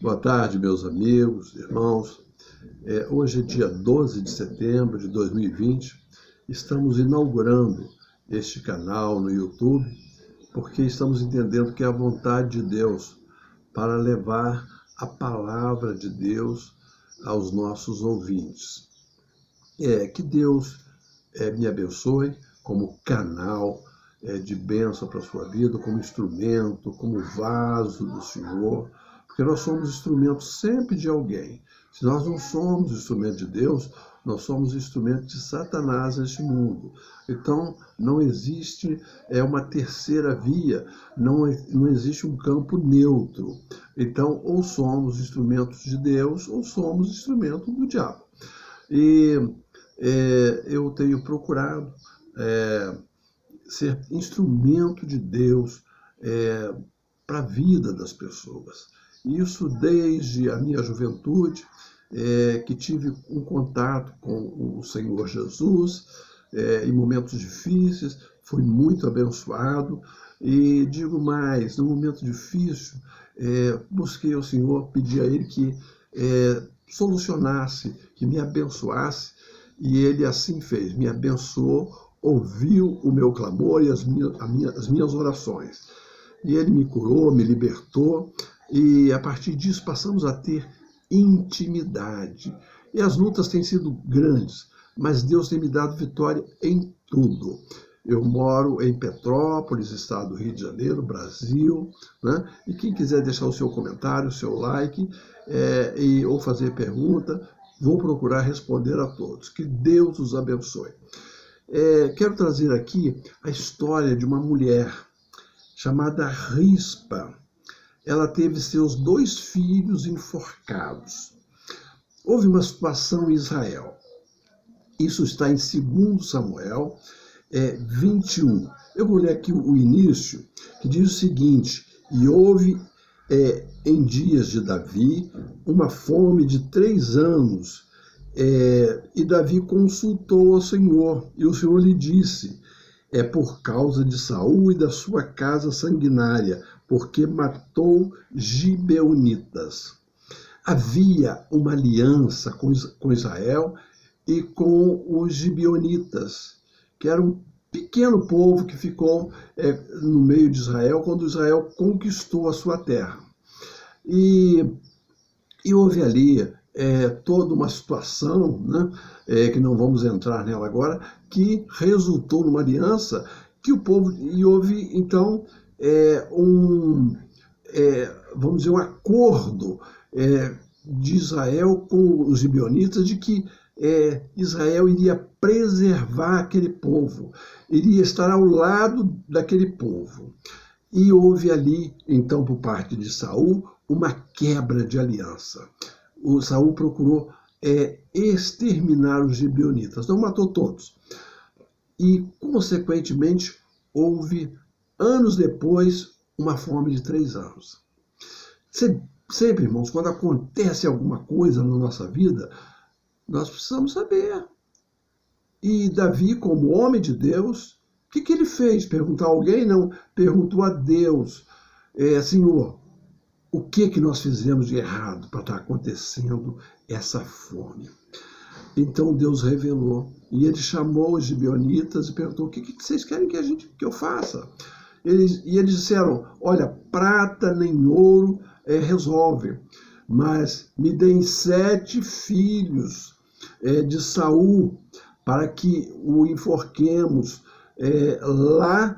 Boa tarde, meus amigos, irmãos. Hoje é dia 12 de setembro de 2020. Estamos inaugurando este canal no YouTube porque estamos entendendo que é a vontade de Deus para levar a palavra de Deus aos nossos ouvintes. Que Deus me abençoe como canal de bênção para a sua vida, como instrumento, como vaso do Senhor, porque nós somos instrumentos sempre de alguém. Se nós não somos instrumento de Deus, nós somos instrumento de Satanás neste mundo. Então, não existe uma terceira via, não existe um campo neutro. Então, ou somos instrumentos de Deus, ou somos instrumento do diabo. E eu tenho procurado ser instrumento de Deus para a vida das pessoas. Isso desde a minha juventude, que tive um contato com o Senhor Jesus, em momentos difíceis, fui muito abençoado. E digo mais, no momento difícil, busquei ao Senhor, pedi a Ele que solucionasse, que me abençoasse, e Ele assim fez, me abençoou, ouviu o meu clamor e as minhas orações. E Ele me curou, me libertou, e a partir disso passamos a ter intimidade. E as lutas têm sido grandes, mas Deus tem me dado vitória em tudo. Eu moro em Petrópolis, estado do Rio de Janeiro, Brasil, né? E quem quiser deixar o seu comentário, o seu like, ou fazer pergunta, vou procurar responder a todos. Que Deus os abençoe. Quero trazer aqui a história de uma mulher chamada Rispa. Ela teve seus 2 filhos enforcados. Houve uma situação em Israel. Isso está em 2 Samuel 21. Eu vou ler aqui o início, que diz o seguinte: e houve em dias de Davi uma fome de 3 anos, e Davi consultou ao Senhor, e o Senhor lhe disse: por causa de Saul e da sua casa sanguinária, porque matou gibeonitas. Havia uma aliança com Israel e com os gibeonitas, que era um pequeno povo que ficou no meio de Israel quando Israel conquistou a sua terra. E houve ali toda uma situação, né, que não vamos entrar nela agora, que resultou numa aliança que o povo... E houve, então, vamos dizer, um acordo de Israel com os gibeonitas de que Israel iria preservar aquele povo, iria estar ao lado daquele povo. E houve ali, então, por parte de Saul, uma quebra de aliança. O Saul procurou exterminar os gibeonitas, não matou todos. E, consequentemente, houve, anos depois, uma fome de 3 anos. Sempre, irmãos, quando acontece alguma coisa na nossa vida, nós precisamos saber. E Davi, como homem de Deus, o que ele fez? Perguntar a alguém? Não, perguntou a Deus: Senhor, o que nós fizemos de errado para estar acontecendo essa fome? Então Deus revelou, e ele chamou os gibeonitas e perguntou: o que vocês querem que eu faça? E eles disseram: olha, prata nem ouro resolve, mas me deem 7 filhos de Saul, para que o enforquemos lá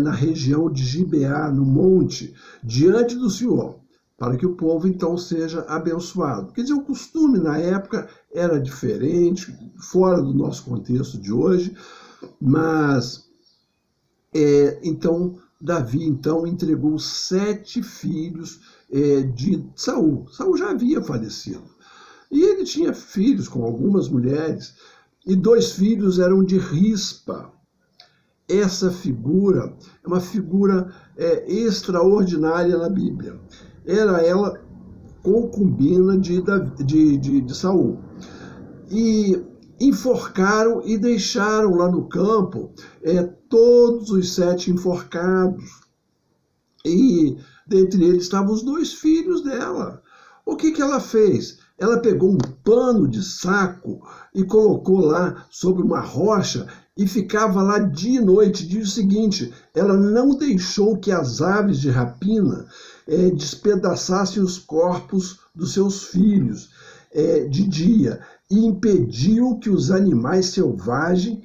na região de Gibeá, no monte, diante do Senhor, para que o povo então seja abençoado. Quer dizer, o costume na época era diferente, fora do nosso contexto de hoje, mas então Davi entregou 7 filhos de Saul. Saul já havia falecido. E ele tinha filhos com algumas mulheres, e 2 filhos eram de Rispa. Essa figura é uma figura extraordinária na Bíblia. Era ela concubina de Saul. E enforcaram e deixaram lá no campo todos os 7 enforcados. E dentre eles estavam os 2 filhos dela. O que ela fez? Ela pegou um pano de saco e colocou lá sobre uma rocha e ficava lá dia e noite. Diz o seguinte, ela não deixou que as aves de rapina despedaçassem os corpos dos seus filhos de dia e impediu que os animais selvagens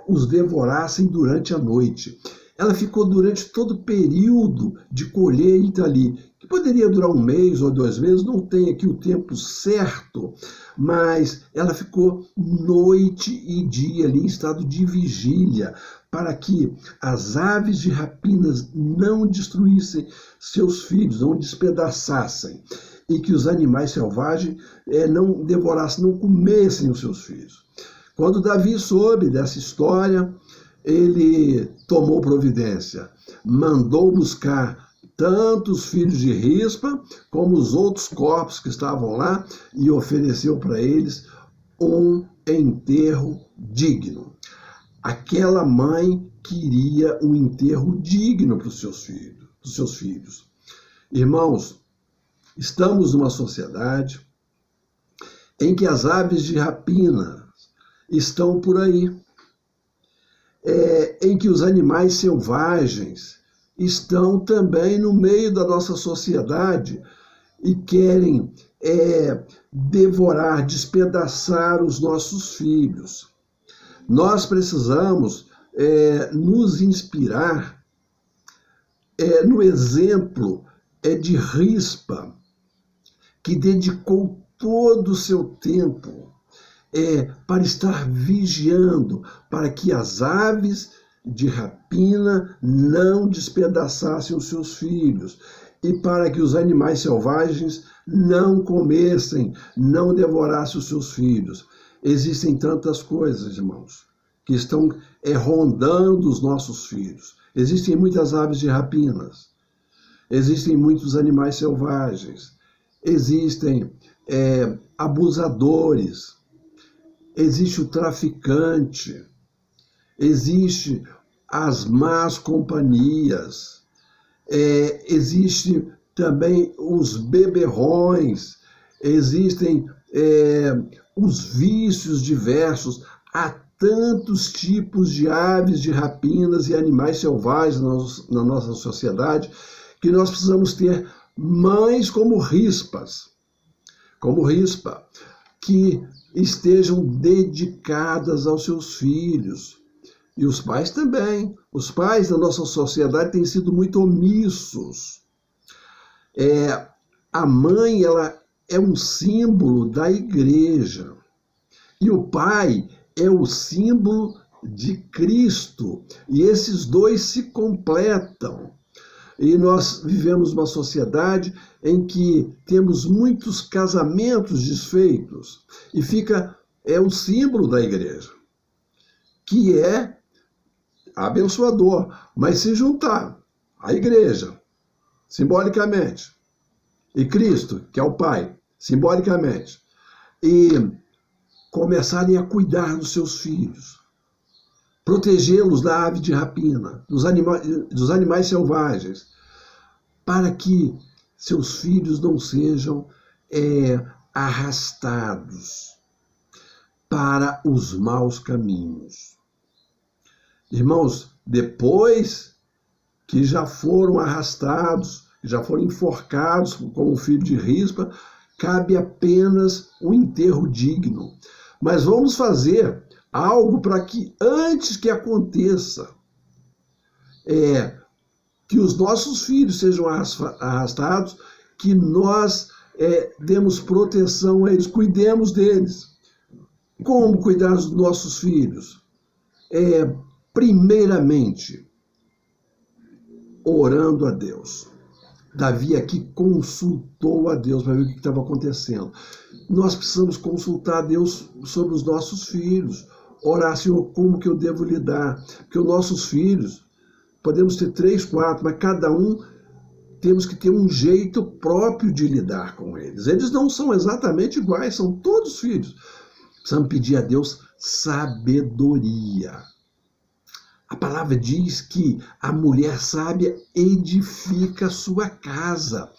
os devorassem durante a noite. Ela ficou durante todo o período de colheita ali, que poderia durar 1 mês ou 2 meses, não tem aqui o tempo certo, mas ela ficou noite e dia ali em estado de vigília, para que as aves de rapinas não destruíssem seus filhos, não despedaçassem, e que os animais selvagens não devorassem, não comessem os seus filhos. Quando Davi soube dessa história, ele tomou providência, mandou buscar tanto os filhos de Rispa como os outros corpos que estavam lá e ofereceu para eles um enterro digno. Aquela mãe queria um enterro digno para os seus filhos. Irmãos, estamos numa sociedade em que as aves de rapina estão por aí, em que os animais selvagens estão também no meio da nossa sociedade e querem devorar, despedaçar os nossos filhos. Nós precisamos nos inspirar no exemplo de Rispa, que dedicou todo o seu tempo para estar vigiando, para que as aves de rapina não despedaçassem os seus filhos e para que os animais selvagens não comessem, não devorassem os seus filhos. Existem tantas coisas, irmãos, que estão rondando os nossos filhos. Existem muitas aves de rapinas, existem muitos animais selvagens, existem abusadores, existe o traficante, existe as más companhias, existe também os beberrões, existem os vícios diversos. Há tantos tipos de aves de rapinas e animais selvagens na nossa sociedade que nós precisamos ter mães como Rispa, que estejam dedicadas aos seus filhos. E os pais também. Os pais da nossa sociedade têm sido muito omissos. A mãe, ela é um símbolo da igreja. E o pai é o símbolo de Cristo. E esses dois se completam. E nós vivemos uma sociedade em que temos muitos casamentos desfeitos. E fica o símbolo da igreja, que é abençoador. Mas se juntar a igreja, simbolicamente, e Cristo, que é o Pai, simbolicamente, e começarem a cuidar dos seus filhos, protegê-los da ave de rapina, dos animais selvagens, para que seus filhos não sejam arrastados para os maus caminhos. Irmãos, depois que já foram arrastados, já foram enforcados como o filho de Rispa, cabe apenas um enterro digno. Mas vamos fazer algo para que, antes que aconteça, que os nossos filhos sejam arrastados, que nós demos proteção a eles, cuidemos deles. Como cuidar dos nossos filhos? Primeiramente, orando a Deus. Davi aqui consultou a Deus para ver o que estava acontecendo. Nós precisamos consultar a Deus sobre os nossos filhos. Orar, Senhor, como que eu devo lidar? Porque os nossos filhos, podemos ter 3, 4, mas cada um temos que ter um jeito próprio de lidar com eles. Eles não são exatamente iguais, são todos filhos. Precisamos pedir a Deus sabedoria. A palavra diz que a mulher sábia edifica a sua casa.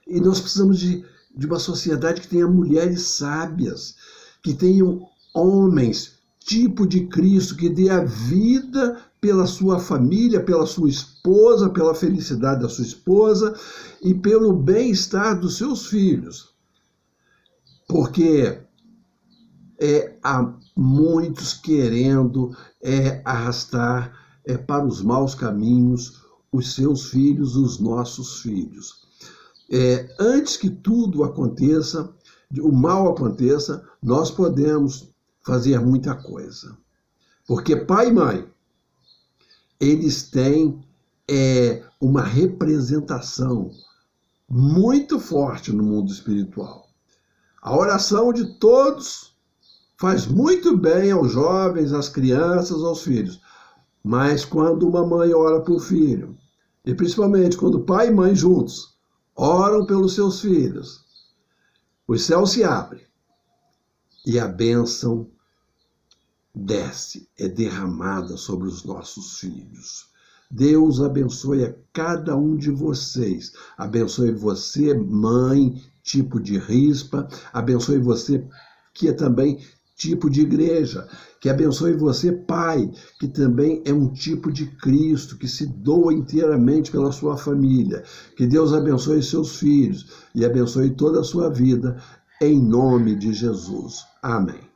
E nós precisamos de de uma sociedade que tenha mulheres sábias, que tenham homens, tipo de Cristo, que dê a vida pela sua família, pela sua esposa, pela felicidade da sua esposa e pelo bem-estar dos seus filhos. Porque há muitos querendo arrastar para os maus caminhos os seus filhos, os nossos filhos. Antes que tudo aconteça, o mal aconteça, nós podemos fazer muita coisa. Porque pai e mãe, eles têm uma representação muito forte no mundo espiritual. A oração de todos faz muito bem aos jovens, às crianças, aos filhos. Mas quando uma mãe ora por filho, e principalmente quando pai e mãe juntos oram pelos seus filhos, os céus se abrem e a bênção desce, é derramada sobre os nossos filhos. Deus abençoe a cada um de vocês. Abençoe você, mãe, tipo de rispa. Abençoe você, que é também tipo de igreja. Que abençoe você, pai, que também é um tipo de Cristo, que se doa inteiramente pela sua família. Que Deus abençoe seus filhos e abençoe toda a sua vida, em nome de Jesus. Amém.